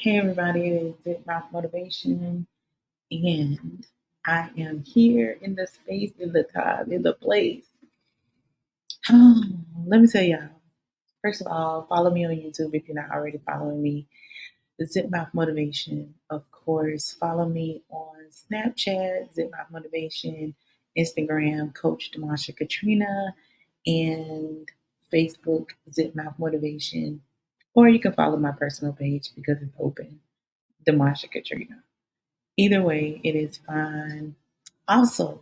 Hey everybody, it is It Mouth Motivation, and I am here in the space, in the time, in the place. Let me tell y'all. First of all, follow me on YouTube if you're not already following me. The Zip Mouth Motivation, of course. Follow me on Snapchat, Zip Mouth Motivation, Instagram, Coach Demasha Katrina, and Facebook, Zip Mouth Motivation. Or you can follow my personal page because it's open, Demasha Katrina. Either way, it is fine. Also,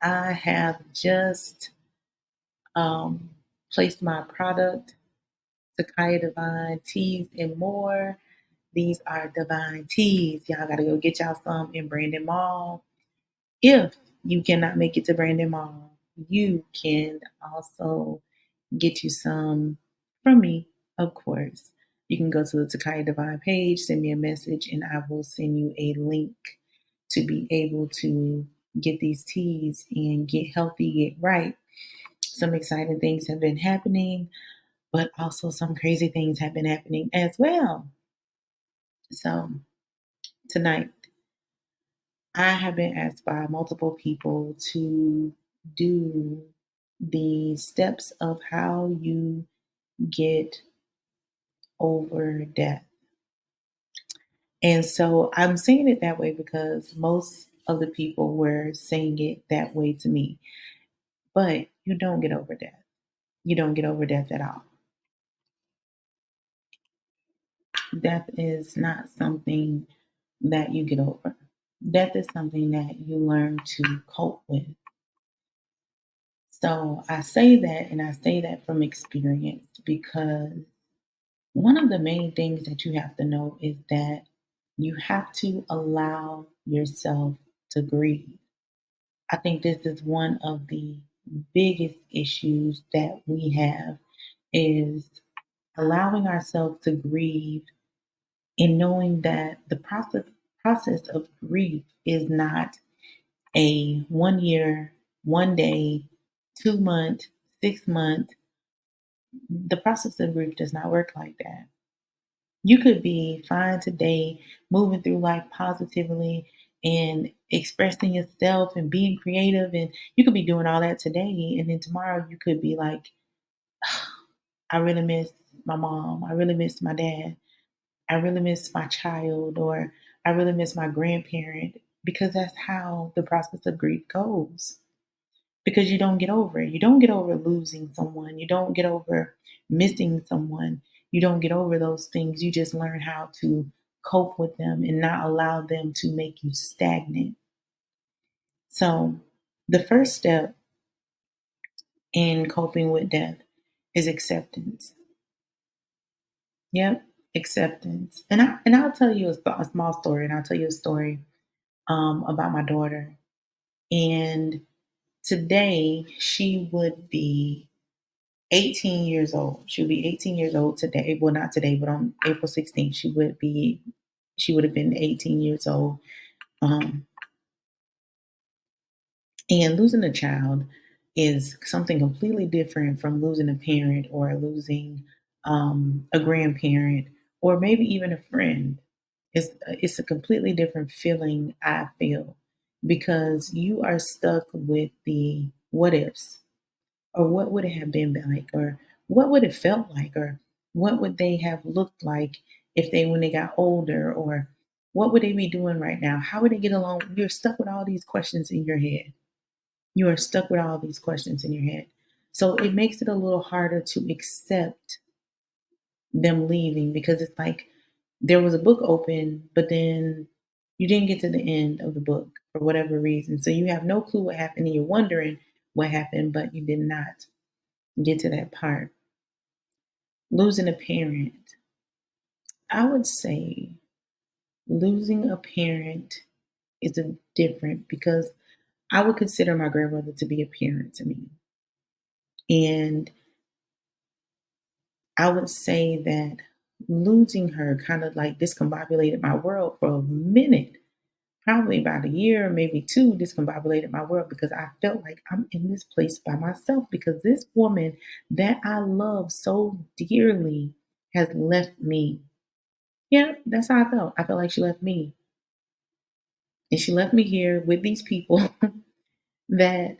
I have just um, placed my product, Takaya Divine Teas and More. These are Divine Teas. Y'all got to go get y'all some in Brandon Mall. If you cannot make it to Brandon Mall, you can also get you some from me, of course. You can go to the Takaya Divine page, send me a message, and I will send you a link to be able to get these teas and get healthy, get right. Some exciting things have been happening, but also some crazy things have been happening as well. So, tonight, I have been asked by multiple people to do the steps of how you get over death. And so I'm saying it that way because most of the people were saying it that way to me. But you don't get over death. You don't get over death at all. Death is not something that you get over. Death is something that you learn to cope with. So I say that, and I say that from experience because one of the main things that you have to know is that you have to allow yourself to grieve. I think this is one of the biggest issues that we have is allowing ourselves to grieve and knowing that the process of grief is not a 1 year, 1 day, 2 month, 6 month. The process of grief does not work like that. You could be fine today, moving through life positively and expressing yourself and being creative, and you could be doing all that today. And then tomorrow, you could be like, I really miss my mom. I really miss my dad. I really miss my child, or I really miss my grandparent, because that's how the process of grief goes. Because you don't get over it. You don't get over losing someone. You don't get over missing someone. You don't get over those things. You just learn how to cope with them and not allow them to make you stagnant. So, the first step in coping with death is acceptance. Yep, acceptance. And I'll tell you a small story, and I'll tell you a story about my daughter. And today she would be 18 years old. She'll be 18 years old today. Well, not today, but on April 16th, she would have been 18 years old. Um, and losing a child is something completely different from losing a parent or losing a grandparent or maybe even a friend. It's a completely different feeling, I feel, because you are stuck with the what ifs, or what would it have been like, or what would it felt like, or what would they have looked like if they when they got older, or what would they be doing right now? How would they get along? You're stuck with all these questions in your head. You are stuck with all these questions in your head. So it makes it a little harder to accept them leaving because it's like there was a book open, but then you didn't get to the end of the book for whatever reason. So you have no clue what happened and you're wondering what happened, but you did not get to that part. Losing a parent. I would say losing a parent is a different because I would consider my grandmother to be a parent to me. And I would say that losing her kind of like discombobulated my world for a minute, probably about a year, maybe two, discombobulated my world because I felt like I'm in this place by myself because this woman that I love so dearly has left me. Yeah, that's how I felt. I felt like she left me. And she left me here with these people that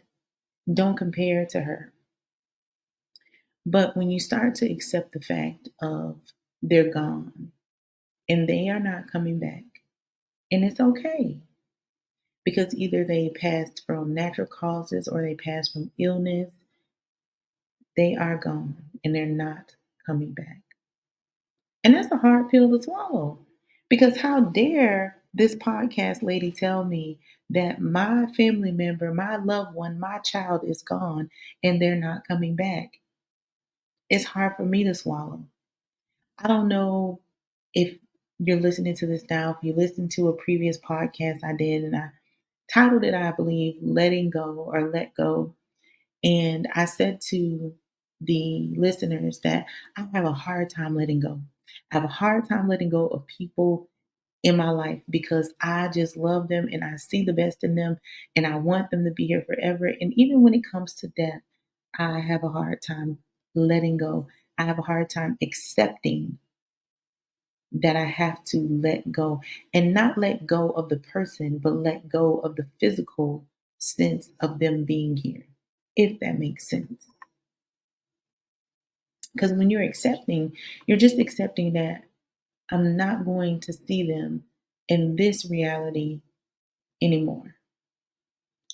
don't compare to her. But when you start to accept the fact of they're gone and they are not coming back, and it's okay because either they passed from natural causes or they passed from illness, they are gone and they're not coming back. And that's a hard pill to swallow because how dare this podcast lady tell me that my family member, my loved one, my child is gone and they're not coming back? It's hard for me to swallow. I don't know if you're listening to this now, if you listened to a previous podcast I did, and I titled it, I believe, Letting Go or Let Go. And I said to the listeners that I have a hard time letting go. I have a hard time letting go of people in my life because I just love them and I see the best in them and I want them to be here forever. And even when it comes to death, I have a hard time letting go. I have a hard time accepting that I have to let go and not let go of the person, but let go of the physical sense of them being here, if that makes sense. Because when you're accepting, you're just accepting that I'm not going to see them in this reality anymore.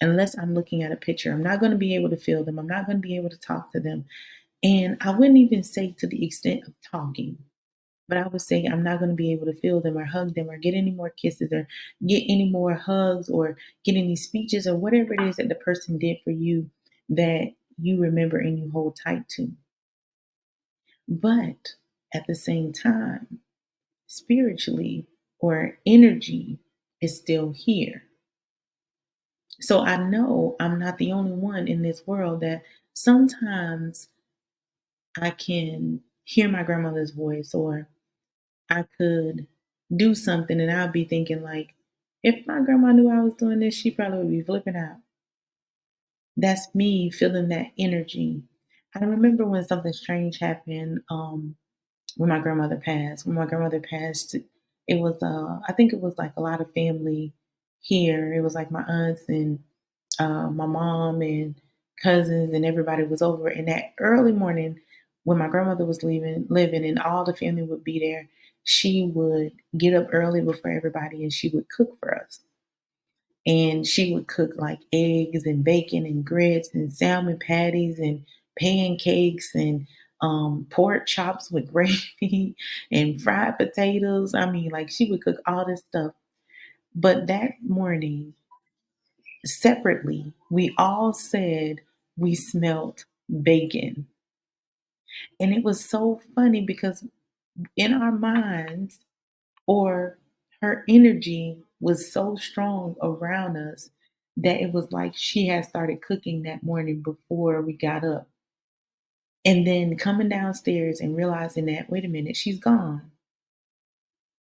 Unless I'm looking at a picture, I'm not going to be able to feel them. I'm not going to be able to talk to them. And I wouldn't even say to the extent of talking, but I would say I'm not going to be able to feel them or hug them or get any more kisses or get any more hugs or get any speeches or whatever it is that the person did for you that you remember and you hold tight to. But at the same time, spiritually or energy is still here. So I know I'm not the only one in this world that sometimes I can hear my grandmother's voice or I could do something and I'll be thinking like, if my grandma knew I was doing this, she probably would be flipping out. That's me feeling that energy. I remember when something strange happened when my grandmother passed. When my grandmother passed, it was I think it was like a lot of family here. It was like my aunts and my mom and cousins and everybody was over. And that early morning, when my grandmother was living, and all the family would be there, she would get up early before everybody and she would cook for us. And she would cook like eggs and bacon and grits and salmon patties and pancakes and pork chops with gravy and fried potatoes. I mean, like she would cook all this stuff. But that morning, separately, we all said we smelt bacon. And it was so funny because in our minds, or her energy was so strong around us that it was like she had started cooking that morning before we got up. And then coming downstairs and realizing that, wait a minute, she's gone.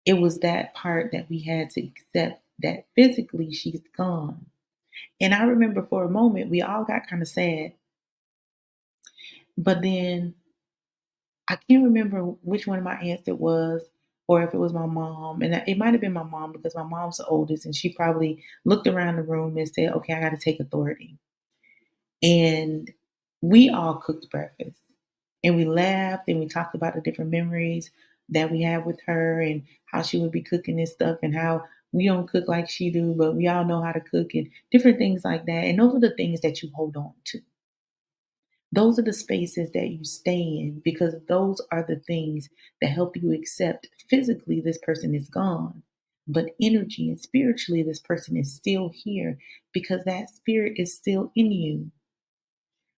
It was that part that we had to accept that physically she's gone. And I remember for a moment, we all got kind of sad. But then I can't remember which one of my aunts it was, or if it was my mom. And it might have been my mom because my mom's the oldest, and she probably looked around the room and said, "Okay, I got to take authority." And we all cooked breakfast, and we laughed and we talked about the different memories that we had with her and how she would be cooking this stuff and how we don't cook like she do, but we all know how to cook and different things like that. And those are the things that you hold on to. Those are the spaces that you stay in because those are the things that help you accept physically this person is gone, but energy and spiritually this person is still here because that spirit is still in you.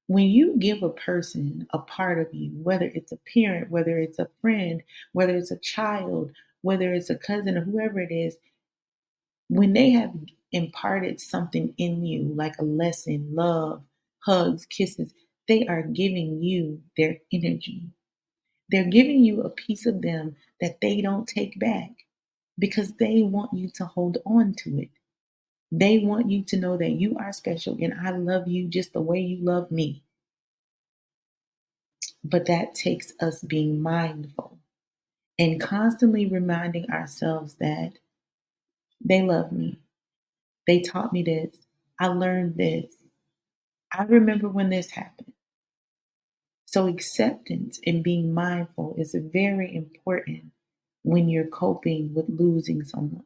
When you give a person a part of you, whether it's a parent, whether it's a friend, whether it's a child, whether it's a cousin or whoever it is, when they have imparted something in you, like a lesson, love, hugs, kisses, they are giving you their energy. They're giving you a piece of them that they don't take back because they want you to hold on to it. They want you to know that you are special and I love you just the way you love me. But that takes us being mindful. and constantly reminding ourselves that they love me. They taught me this. I learned this. I remember when this happened. So, acceptance and being mindful is very important when you're coping with losing someone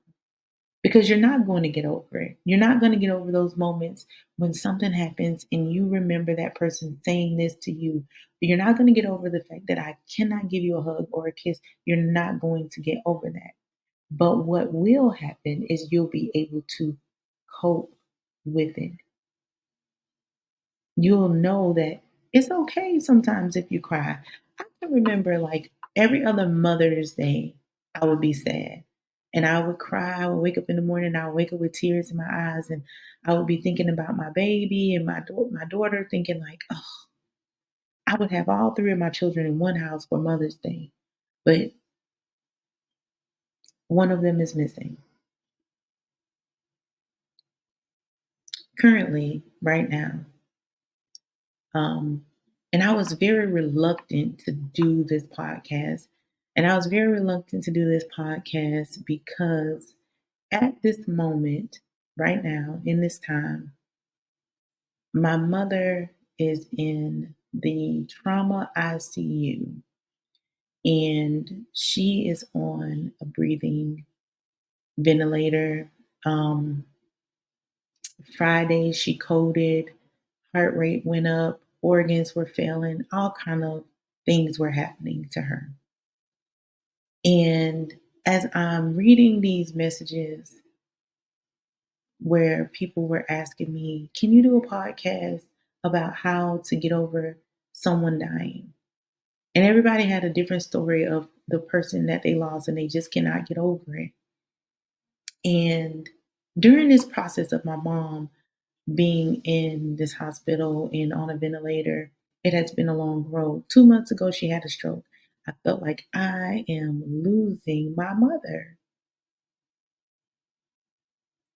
because you're not going to get over it. You're not going to get over those moments when something happens and you remember that person saying this to you. But you're not going to get over the fact that I cannot give you a hug or a kiss. You're not going to get over that. But what will happen is you'll be able to cope with it. You'll know that it's okay sometimes if you cry. I can remember like every other Mother's Day, I would be sad. And I would cry. I would wake up in the morning. I would wake up with tears in my eyes, and I would be thinking about my baby and my daughter, thinking like, oh, I would have all three of my children in one house for Mother's Day, but one of them is missing. Currently, right now, Um, and I was very reluctant to do this podcast. And I was very reluctant to do this podcast because at this moment, right now, in this time, my mother is in the trauma ICU and she is on a breathing ventilator. Um, Friday, she coded, heart rate went up, organs were failing, all kind of things were happening to her. And as I'm reading these messages where people were asking me, can you do a podcast about how to get over someone dying? And everybody had a different story of the person that they lost and they just cannot get over it. And during this process of my mom being in this hospital and on a ventilator, it has been a long road. 2 months ago, she had a stroke. I felt like I am losing my mother.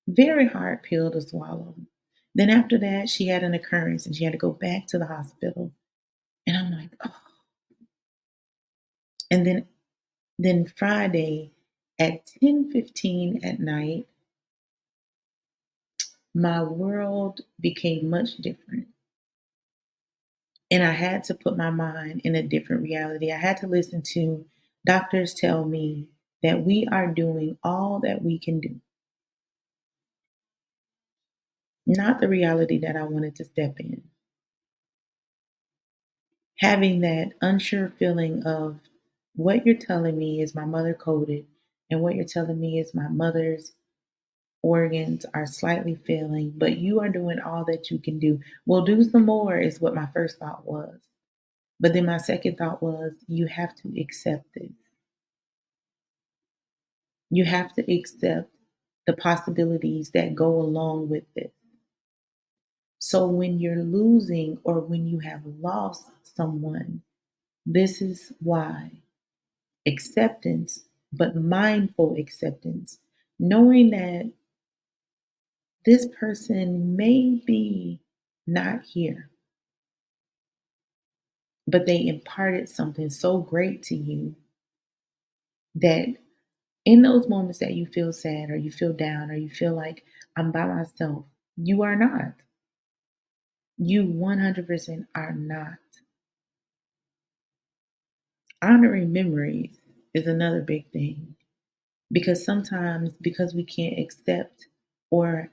Very hard pill to swallow. Then after that, she had an occurrence and she had to go back to the hospital. And I'm like, oh. And then Friday at 10:15 at night, my world became much different. And I had to put my mind in a different reality. I had to listen to doctors tell me that we are doing all that we can do. Not the reality that I wanted to step in. Having that unsure feeling of what you're telling me is my mother coded, and what you're telling me is my mother's organs are slightly failing, but you are doing all that you can do. Well, do some more, is what my first thought was. But then my second thought was, you have to accept it. You have to accept the possibilities that go along with it. So when you're losing or when you have lost someone, this is why acceptance, but mindful acceptance, knowing that this person may be not here, but they imparted something so great to you that in those moments that you feel sad or you feel down or you feel like I'm by myself, you are not. You 100% are not. Honoring memories is another big thing. Because sometimes, because we can't accept or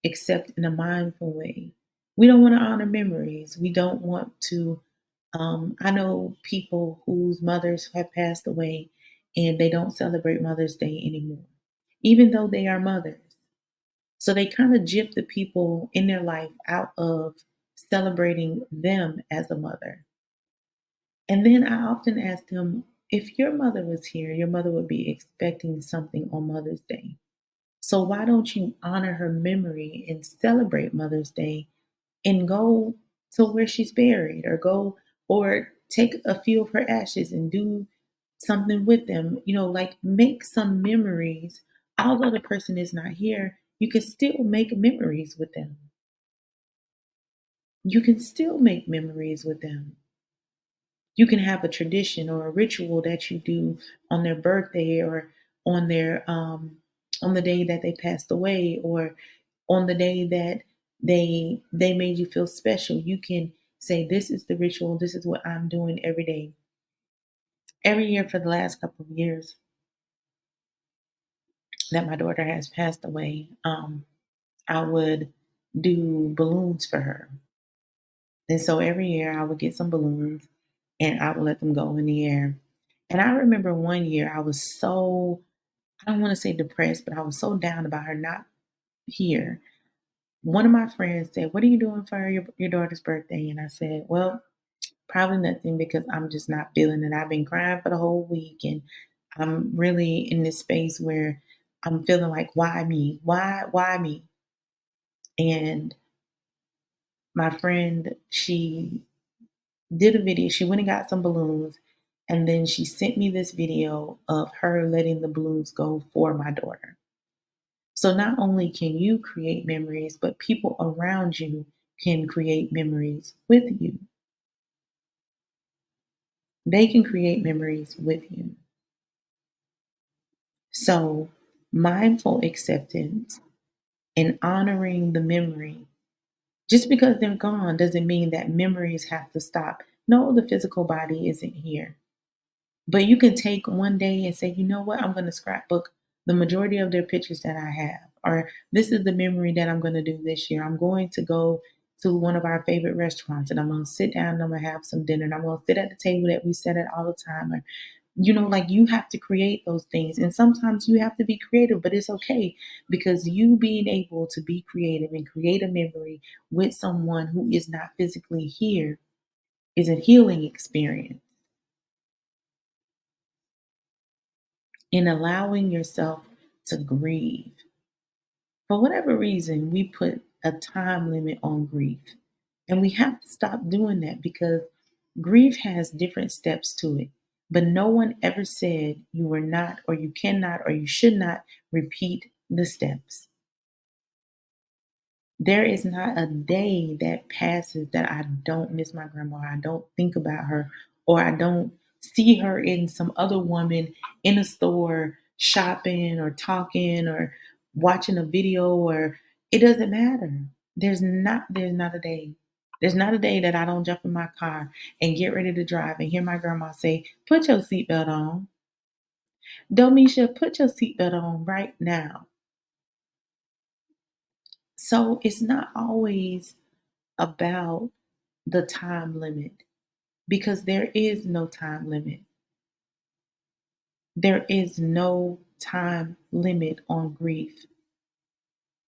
accept in a mindful way, we don't want to honor memories. We don't want to. I know people whose mothers have passed away and they don't celebrate Mother's Day anymore, even though they are mothers. So they kind of gyp the people in their life out of celebrating them as a mother. And then I often ask them, if your mother was here, your mother would be expecting something on Mother's Day. So why don't you honor her memory and celebrate Mother's Day and go to where she's buried or go or take a few of her ashes and do something with them? Like make some memories. Although the person is not here, you can still make memories with them. You can still make memories with them. You can have a tradition or a ritual that you do on their birthday or on their on the day that they passed away or on the day that they made you feel special. You can say, this is the ritual, this is what I'm doing every day. Every year for the last couple of years that my daughter has passed away, I would do balloons for her. And so every year I would get some balloons and I would let them go in the air. And I remember one year I was so, I don't want to say depressed, but I was so down about her not here. One of my friends said, "What are you doing for your daughter's birthday?" And I said, "Well, probably nothing because I'm just not feeling it. I've been crying for the whole week and I'm really in this space where I'm feeling like, why me? Why me?" And my friend, she did a video. She went and got some balloons, and then she sent me this video of her letting the balloons go for my daughter. So not only can you create memories, but people around you can create memories with you. They can create memories with you. So mindful acceptance and honoring the memory. Just because they're gone doesn't mean that memories have to stop. No, the physical body isn't here. But you can take one day and say, you know what, I'm going to scrapbook the majority of their pictures that I have. Or this is the memory that I'm going to do this year. I'm going to go to one of our favorite restaurants and I'm going to sit down and I'm going to have some dinner and I'm going to sit at the table that we sit at all the time. Or, like you have to create those things. And sometimes you have to be creative, but it's okay because you being able to be creative and create a memory with someone who is not physically here is a healing experience. In allowing yourself to grieve. For whatever reason, we put a time limit on grief. And we have to stop doing that because grief has different steps to it. But no one ever said you were not, or you cannot, or you should not repeat the steps. There is not a day that passes that I don't miss my grandma, or I don't think about her, or I don't see her in some other woman in a store shopping or talking or watching a video or it doesn't matter. There's not a day. There's not a day that I don't jump in my car and get ready to drive and hear my grandma say, "Put your seatbelt on. Domisha, put your seatbelt on right now." So it's not always about the time limit because there is no time limit. There is no time limit on grief.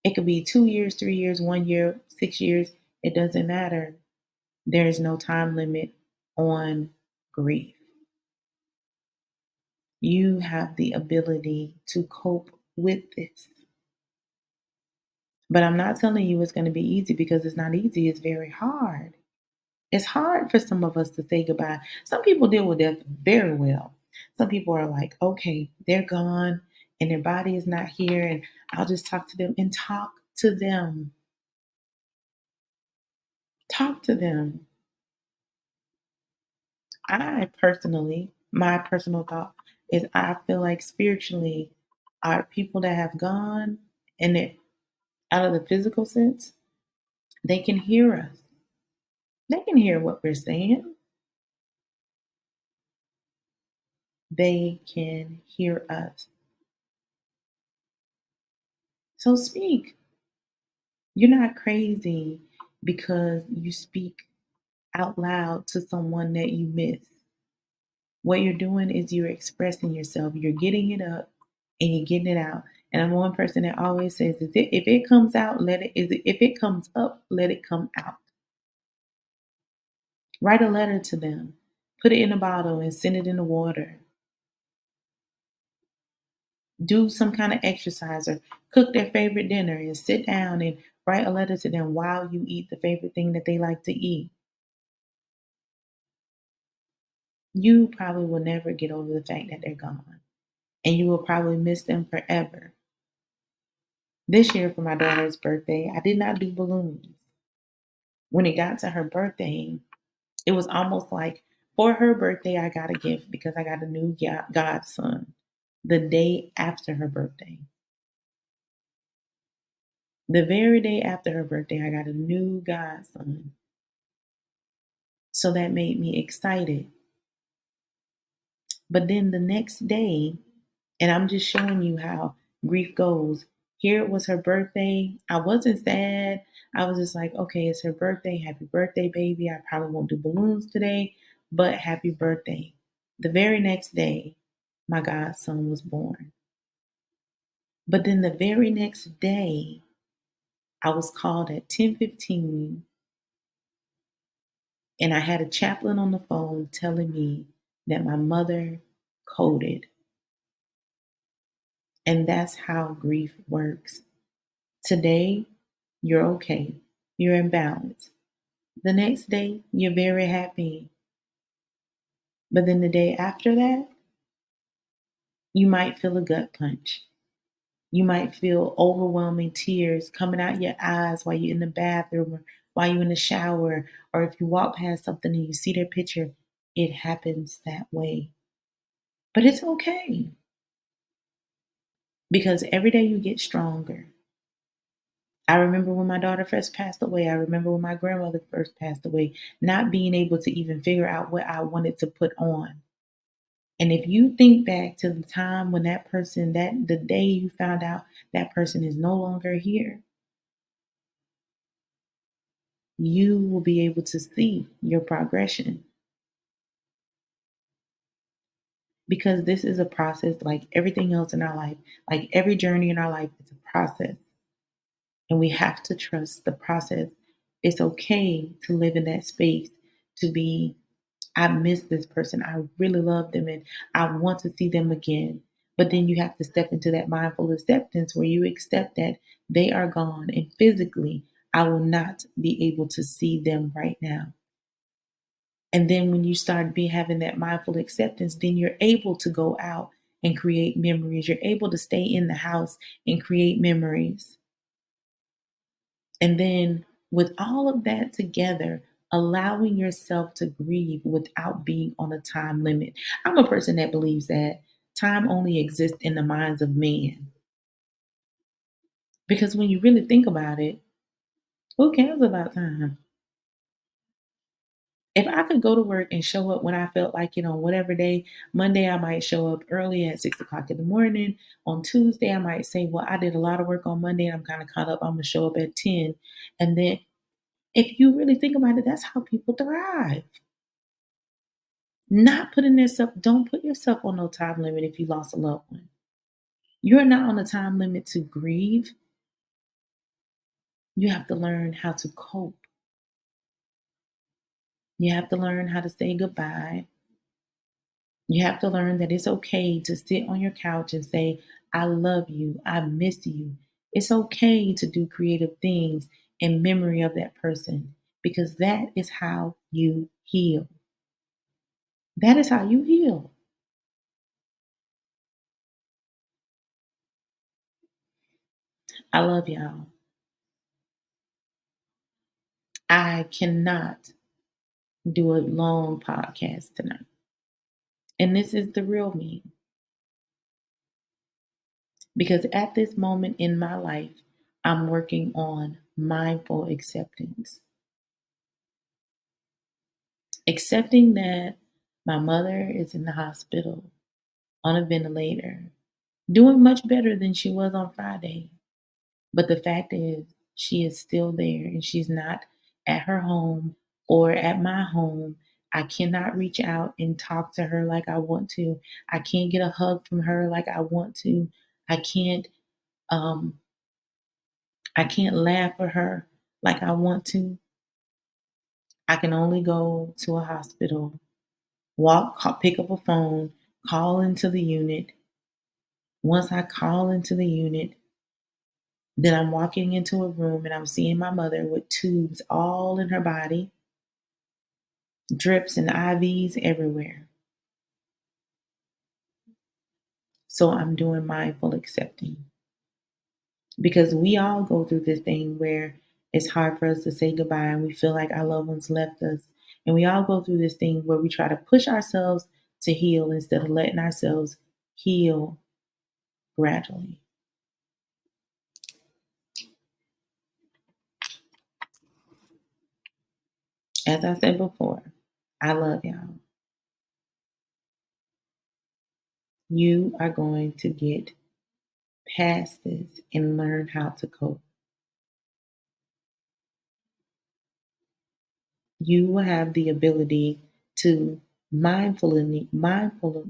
It could be 2 years, 3 years, 1 year, 6 years. It doesn't matter. There is no time limit on grief. You have the ability to cope with this. But I'm not telling you it's going to be easy because it's not easy. It's very hard. It's hard for some of us to say goodbye. Some people deal with death very well. Some people are like, okay, they're gone and their body is not here, and I'll just talk to them and talk to them. Talk to them. I personally, my personal thought is I feel like spiritually, our people that have gone and it out of the physical sense, they can hear us. They can hear what we're saying. They can hear us. So speak. You're not crazy because you speak out loud to someone that you miss. What you're doing is you're expressing yourself. You're getting it up and you're getting it out. And I'm one person that always says, if it comes out, if it comes up, let it come out. Write a letter to them. Put it in a bottle and send it in the water. Do some kind of exercise or cook their favorite dinner and sit down and write a letter to them while you eat the favorite thing that they like to eat. You probably will never get over the fact that they're gone. And you will probably miss them forever. This year for my daughter's birthday, I did not do balloons. When it got to her birthday, it was almost like For her birthday, I got a gift because I got a new godson the day after her birthday. The very day after her birthday, I got a new godson. So that made me excited. But then the next day, and I'm just showing you how grief goes. Here it was her birthday. I wasn't sad. I was just like, okay, it's her birthday. Happy birthday, baby. I probably won't do balloons today, but happy birthday. The very next day, my godson was born. But then the very next day, I was called at 10:15 and I had a chaplain on the phone telling me that my mother coded. And that's how grief works. Today, you're okay. You're in balance. The next day, you're very happy. But then the day after that, you might feel a gut punch. You might feel overwhelming tears coming out your eyes while you're in the bathroom or while you're in the shower, or if you walk past something and you see their picture, it happens that way. But it's okay because every day you get stronger. I remember when my daughter first passed away. I remember when my grandmother first passed away, not being able to even figure out what I wanted to put on. And if you think back to the time when that person, that the day you found out that person is no longer here, you will be able to see your progression because this is a process like everything else in our life, like every journey in our life, it's a process. And we have to trust the process. It's okay to live in that space, to be, I miss this person. I really love them and I want to see them again. But then you have to step into that mindful acceptance where you accept that they are gone and physically I will not be able to see them right now. And then when you start having that mindful acceptance, then you're able to go out and create memories. You're able to stay in the house and create memories. And then with all of that together, allowing yourself to grieve without being on a time limit. I'm a person that believes that time only exists in the minds of man. Because when you really think about it, who cares about time? If I could go to work and show up when I felt like it on whatever day, Monday I might show up early at 6 o'clock in the morning. On Tuesday, I might say, well, I did a lot of work on Monday and I'm kind of caught up. I'm gonna show up at 10. And then if you really think about it, that's how people thrive. Not putting yourself, don't put yourself on no time limit if you lost a loved one. You're not on a time limit to grieve. You have to learn how to cope. You have to learn how to say goodbye. You have to learn that it's okay to sit on your couch and say, I love you. I miss you. It's okay to do creative things in memory of that person because that is how you heal. That is how you heal. I love y'all. I cannot do a long podcast tonight. And this is the real me. Because at this moment in my life, I'm working on mindful acceptance. Accepting that my mother is in the hospital on a ventilator, doing much better than she was on Friday. But the fact is, she is still there and she's not at her home or at my home. I cannot reach out and talk to her like I want to. I can't get a hug from her like I want to. I can't um I can't laugh at her like I want to. I can only go to a hospital, pick up a phone, call into the unit. Once I call into the unit, then I'm walking into a room and I'm seeing my mother with tubes all in her body, drips and IVs everywhere. So I'm doing mindful accepting because we all go through this thing where it's hard for us to say goodbye and we feel like our loved ones left us And we all go through this thing where we try to push ourselves to heal instead of letting ourselves heal gradually. As I said before, I love y'all. You are going to get past this and learn how to cope. You will have the ability to mindful,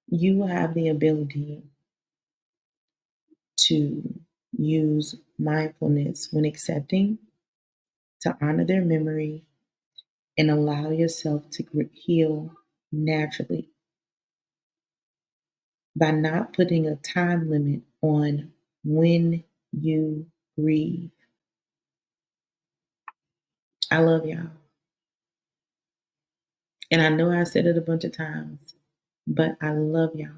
you will have the ability to use mindfulness when accepting, to honor their memory, and allow yourself to heal naturally by not putting a time limit on when you grieve. I love y'all. And I know I said it a bunch of times, but I love y'all.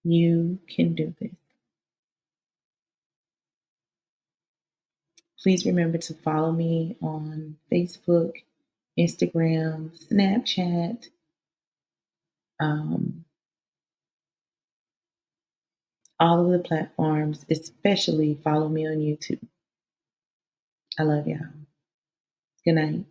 You can do this. Please remember to follow me on Facebook, Instagram, Snapchat, um, all of the platforms, especially follow me on YouTube. I love y'all. Good night.